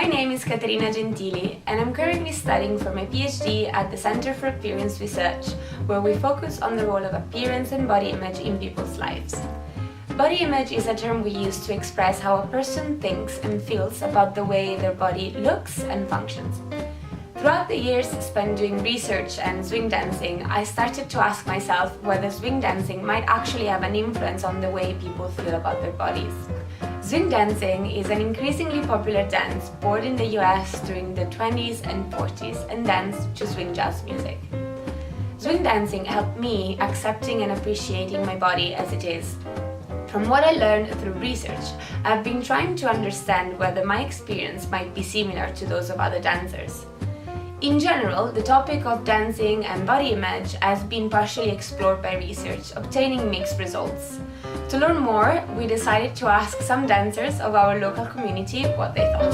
My name is Caterina Gentili, and I'm currently studying for my PhD at the Center for Appearance Research, where we focus on the role of appearance and body image in people's lives. Body image is a term we use to express how a person thinks and feels about the way their body looks and functions. Throughout the years spent doing research and swing dancing, I started to ask myself whether swing dancing might actually have an influence on the way people feel about their bodies. Swing dancing is an increasingly popular dance born in the US during the 20s and 40s and danced to swing jazz music. Swing dancing helped me accepting and appreciating my body as it is. From what I learned through research, I've been trying to understand whether my experience might be similar to those of other dancers. In general, the topic of dancing and body image has been partially explored by research, obtaining mixed results. To learn more, we decided to ask some dancers of our local community what they thought.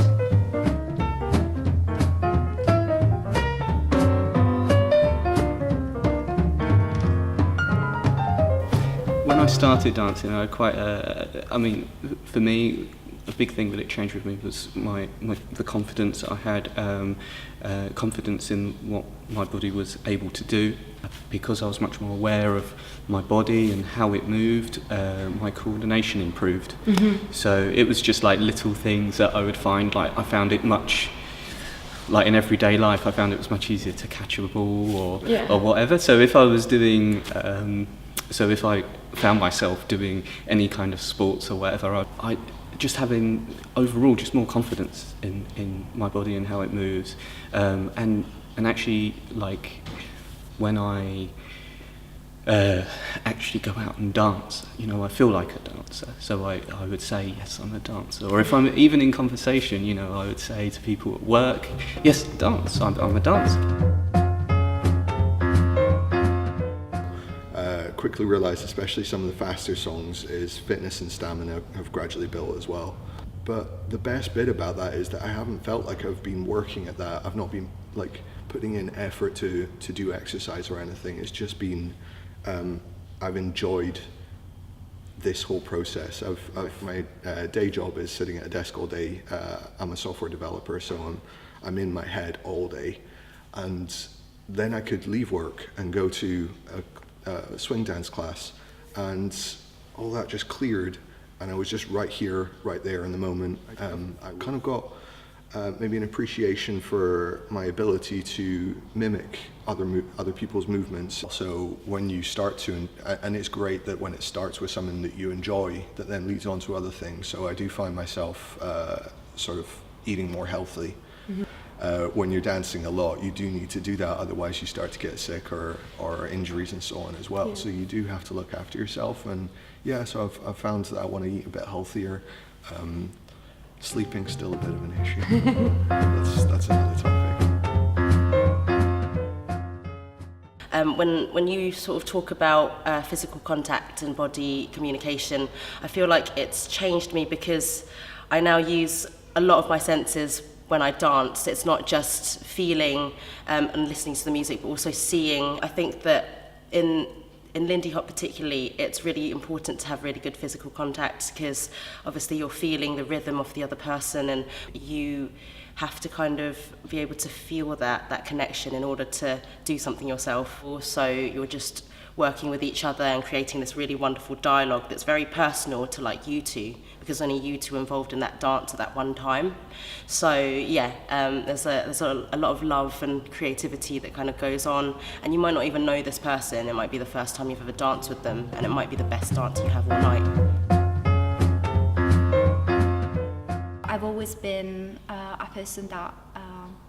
When I started dancing, for me, a big thing that it changed with me was the confidence I had, confidence in what my body was able to do. Because I was much more aware of my body and how it moved, my coordination improved. Mm-hmm. So it was just like little things that I would find, like I found it much, like in everyday life, I found it was much easier to catch a ball or whatever. So if I was doing, if I found myself doing any kind of sports or whatever, I just having overall just more confidence in my body and how it moves, and actually like when I actually go out and dance, I feel like a dancer. So I would say, yes, I'm a dancer. Or if I'm even in conversation, I would say to people at work, yes, dance, I'm a dancer. Quickly realised, especially some of the faster songs, is fitness and stamina have gradually built as well. But the best bit about that is that I haven't felt like I've been working at that. I've not been like putting in effort to do exercise or anything. It's just been, I've enjoyed this whole process. My day job is sitting at a desk all day. I'm a software developer, so I'm in my head all day. And then I could leave work and go to a swing dance class, and all that just cleared, and I was just right here, right there in the moment. I kind of got maybe an appreciation for my ability to mimic other people's movements. So when you start to, and it's great that when it starts with something that you enjoy, that then leads on to other things. So I do find myself sort of eating more healthy. Mm-hmm. When you're dancing a lot, you do need to do that, otherwise you start to get sick or injuries and so on as well. Yeah. So you do have to look after yourself, and so I've found that I want to eat a bit healthier. Sleeping's still a bit of an issue. That's another topic. When you sort of talk about physical contact and body communication, I feel like it's changed me because I now use a lot of my senses when I dance. It's not just feeling and listening to the music, but also seeing. I think that in Lindy Hop particularly, it's really important to have really good physical contact, because obviously you're feeling the rhythm of the other person, and you have to kind of be able to feel that connection in order to do something yourself. Also, you're just working with each other and creating this really wonderful dialogue that's very personal to like you two, because only you two are involved in that dance at that one time. So there's a lot of love and creativity that kind of goes on, and you might not even know this person. It might be the first time you've ever danced with them, and it might be the best dance you have all night. I've always been a person that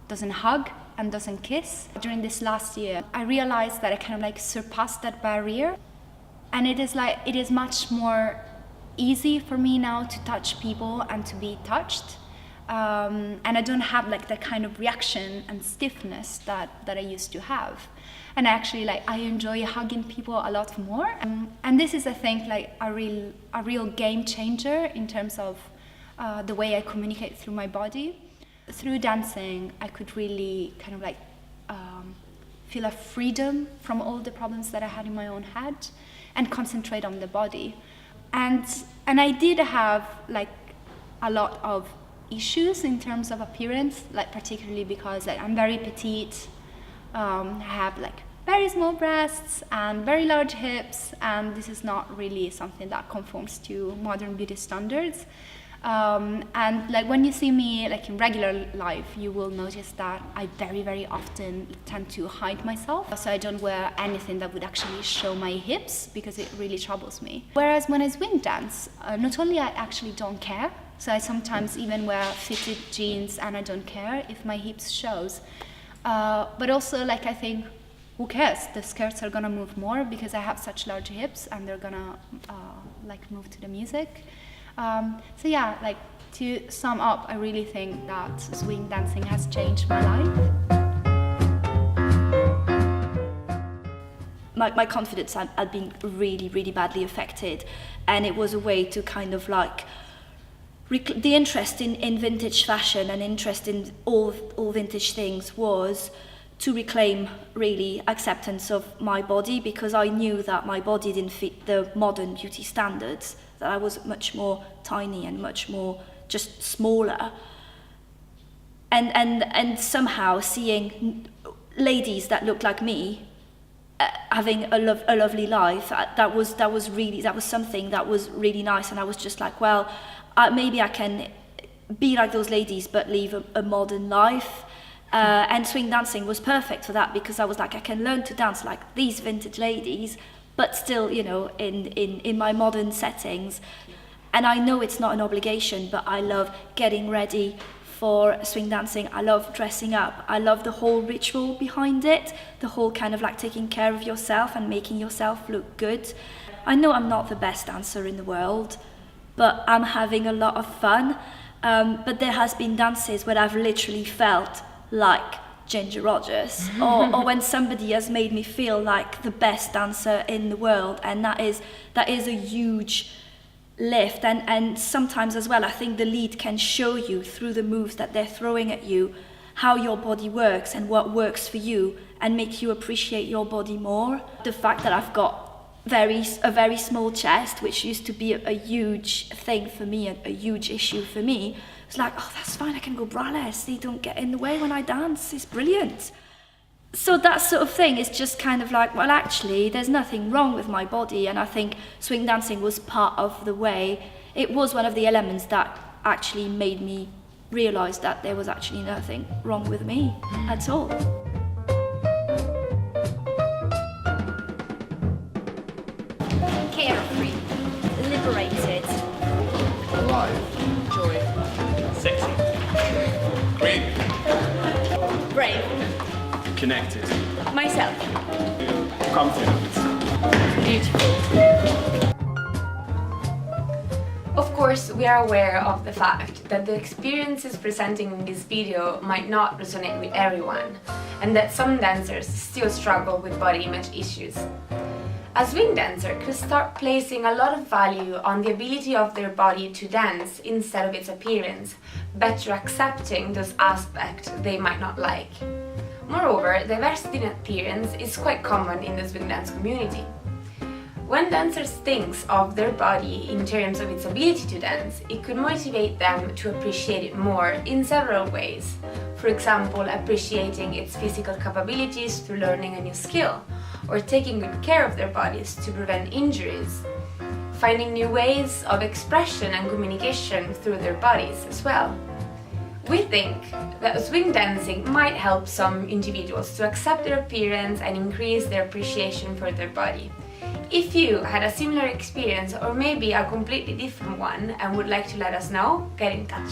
doesn't hug and doesn't kiss. During this last year, I realized that I kind of like surpassed that barrier, and it is much more easy for me now to touch people and to be touched, and I don't have like that kind of reaction and stiffness that I used to have. And actually, like, I enjoy hugging people a lot more, and this is, I think, like a real game changer in terms of the way I communicate through my body. Through dancing, I could really kind of like feel a freedom from all the problems that I had in my own head and concentrate on the body. And I did have like a lot of issues in terms of appearance, like particularly because like, I'm very petite, I have like very small breasts and very large hips, and this is not really something that conforms to modern beauty standards. And like when you see me like in regular life, you will notice that I very often tend to hide myself, so I don't wear anything that would actually show my hips because it really troubles me. Whereas when I swing dance, not only I actually don't care, so I sometimes even wear fitted jeans and I don't care if my hips shows, but also like I think, who cares? The skirts are gonna move more because I have such large hips and they're gonna like move to the music. So yeah, like to sum up, I really think that swing dancing has changed my life. My confidence had been really badly affected, and it was a way to kind of like the interest in vintage fashion and interest in all vintage things was to reclaim really acceptance of my body, because I knew that my body didn't fit the modern beauty standards, that I was much more tiny and much more just smaller. And somehow seeing ladies that looked like me having a lovely life, that was something that was really nice, and I was just like, well, maybe I can be like those ladies but live a modern life. And swing dancing was perfect for that, because I was like, I can learn to dance like these vintage ladies, but still, you know, in my modern settings. And I know it's not an obligation, but I love getting ready for swing dancing. I love dressing up. I love the whole ritual behind it, the whole kind of like taking care of yourself and making yourself look good. I know I'm not the best dancer in the world, but I'm having a lot of fun. But there has been dances where I've literally felt like Ginger Rogers, or when somebody has made me feel like the best dancer in the world, and that is a huge lift. And sometimes as well, I think the lead can show you through the moves that they're throwing at you how your body works and what works for you, and make you appreciate your body more. The fact that I've got a very small chest, which used to be a huge thing for me, a huge issue for me, it's like, oh, that's fine, I can go braless, they don't get in the way when I dance, it's brilliant. So that sort of thing is just kind of like, well, actually, there's nothing wrong with my body, and I think swing dancing was part of the way. It was one of the elements that actually made me realise that there was actually nothing wrong with me at all. Carefree, liberated, Alive. joy, Sexy. Green. Brave. Connected. Myself. Confident. Beautiful. Of course, we are aware of the fact that the experiences presenting in this video might not resonate with everyone, and that some dancers still struggle with body image issues. A swing dancer could start placing a lot of value on the ability of their body to dance instead of its appearance, better accepting those aspects they might not like. Moreover, diversity in appearance is quite common in the swing dance community. When dancers think of their body in terms of its ability to dance, it could motivate them to appreciate it more in several ways. For example, appreciating its physical capabilities through learning a new skill, or taking good care of their bodies to prevent injuries, finding new ways of expression and communication through their bodies as well. We think that swing dancing might help some individuals to accept their appearance and increase their appreciation for their body. If you had a similar experience, or maybe a completely different one, and would like to let us know, get in touch.